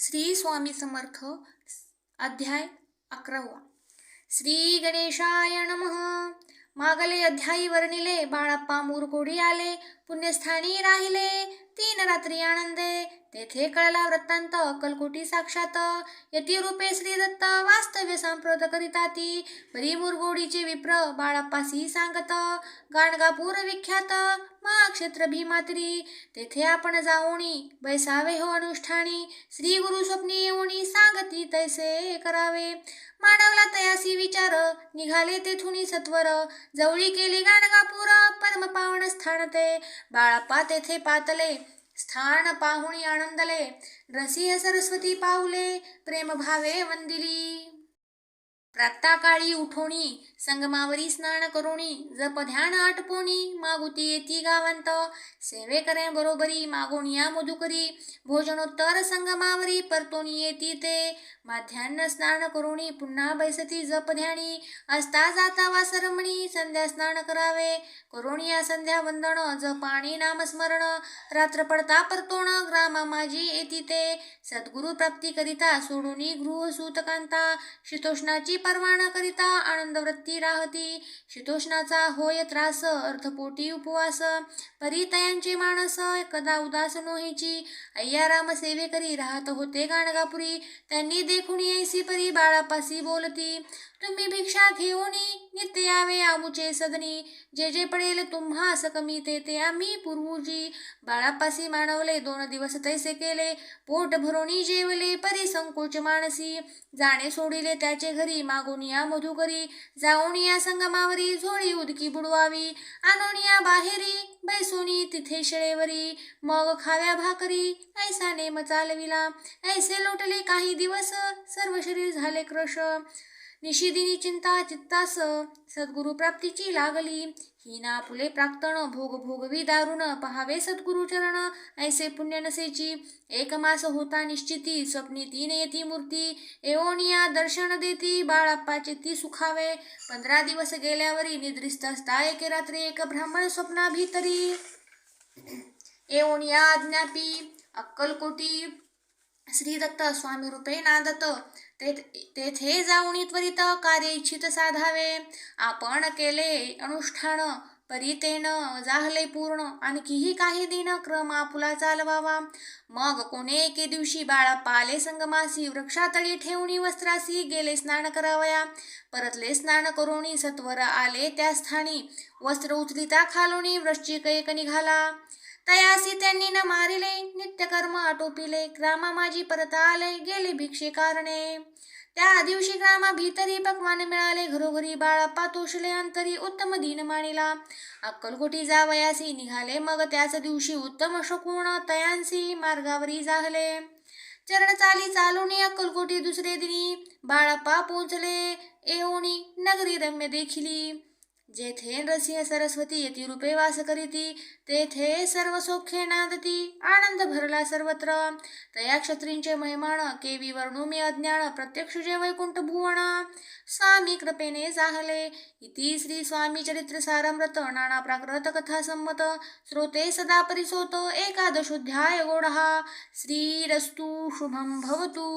श्री स्वामी समर्थ अध्याय 11। श्री गणेशाय नमः। मागले अध्यायी वर्णिले बाळप्पा मुरकोडी आले, पुण्यस्थानी राहिले 3 रात्री आनंदे। तेथे कळला वृत्तांत अक्कलकोटी साक्षात, यती रूपे श्री दत्त वास्तव्य संप्रद करिताती। परी मुरगोडीचे विप्र बाळप्पासी सांगत, गाणगापूर विख्यात महाक्षेत्र भीमात्री। तेथे आपण जाऊनी बैसावे हो अनुष्ठानी, श्री गुरु स्वप्नी येऊनी सांगती तैसे करावे। मानवला तयासी विचार निघाले तेथुनी सत्वर, जवळी केली गाणगापूर परम पावन स्थान ते। बाळप्पा तेथे पातले स्थान पाहुणी आनंदले, रसिय सरस्वती पाऊले प्रेम भावे वंदिली। प्रातःकाळी उठोनी संगमावरी स्नान करोनी, जप ध्यान आटपोनी मागुती येती गावंत। सेवे करे बरोबरी मागोनिया मधुकरी, भोजनोत्तर संगमावरी परतोनी येती ते। माध्यान्ह स्नान करोनी पुन्हा बैसती जप ध्यानी, असता जाता वासरमणी संध्या स्नान करावे। करोनिया संध्या वंदन जप आणि नामस्मरण, रात्र पडता परतोण ग्रामा माझी येती ते। सद्गुरु प्राप्ती करिता सोडूनी गृह सूतकांता, शीतोष्णाची परवाना करिता आनंद वृत्ती राहती। शीतोष्णाचा होय त्रास अर्धपोटी उपवास, परितयांचे मानस कदा उदास नोहीची। अय्याराम सेवे करी राहत होते गाणगापुरी, त्यांनी देखून ऐसी परी बाळप्पासी बोलती। तुम्ही भिक्षा घेऊनी नित्य यावे आमुचे सदनी, जे जे पडेल तुम्हास कमी ते ते आम्ही पुरवूजी। बाळप्पासी मानवले 2 दिवस तैसे केले, पोट भरोनी जेवले परी संकोच मानसी। जाणे सोडिले त्याचे घरी मागोनिया मधुकरी, जाऊनिया संगमावरी झोळी उदकी बुडवावी। आणोनिया बाहेरी बैसोनी तिथे शेळेवरी, मग खाव्या भाकरी ऐसा नेम चालविला। ऐसे लोटले काही दिवस सर्व शरीर झाले क्रश, निशिदिनी चिंता चित्तास सद्गुरु प्राप्तीची लागली। हीना फुले प्राक्तन भोग भोगवी दारुण, पहावे सद्गुरु चरण ऐसे पुण्य नसेची। 1 मास होता निश्चिती स्वप्नी 3 येती मूर्ती, एवोनिया दर्शन देती बाळप्पाचे ती सुखावे। 15 दिवस गेल्यावरी निद्रिस्त असता एके रात्री एक ब्राह्मण स्वप्ना भीतरी, एवोनिया आज्ञापी अक्कलकोटी श्री दत्त स्वामी रूपे नांदत। तेथे जाऊनी त्वरित कार्य इच्छित साधावे। आपण केले अनुष्ठान परितेन जाहले पूर्ण, आणखीही काही दिन क्रम आपुला चालवावा। मग कोणे एके दिवशी बाळप्पा आले संगमासी, वृक्षातळी ठेवणी वस्त्रासी गेले स्नान करावया। परतले स्नान करोनी सत्वर आले त्या स्थानी, वस्त्र उचलिता खालोनी वृश्चिक एक निघाला। तयासी त्यांनी न मारिले नित्यकर्म आटोपिले, ग्रामा माझी परत आले गेले भिक्षे कारणे। त्या दिवशी ग्रामा भीतरी पक्वान मिळाले घरोघरी, बाळप्पा तोषले अंतरी उत्तम दीन मानिला। अक्कलकोटी जावयासी निघाले मग त्याच दिवशी उत्तम शकुन, तयांसी मार्गावरी जाहले। चरण चाली चालूनी अक्कलकोटी दुसरे दिनी, बाळप्पा पोचले येऊनी नगरी रम्य देखिली। जेथे रसिय सरस्वती यती रूपे वास करीती, तेथे सर्व सौख्ये नांदती आनंद भरला सर्वत्र। तया क्षत्रींचे महिमान केवी वर्णू मी अज्ञान, प्रत्यक्ष जे वैकुंठ भुवन स्वामी कृपेने जाहले। इति श्री स्वामी चरित्र सारामृत नाना प्राकृत कथा संमत, श्रोते सदा परिसोत एकादशोऽध्याय गोडहा। श्रीरस्तु शुभं भवतु।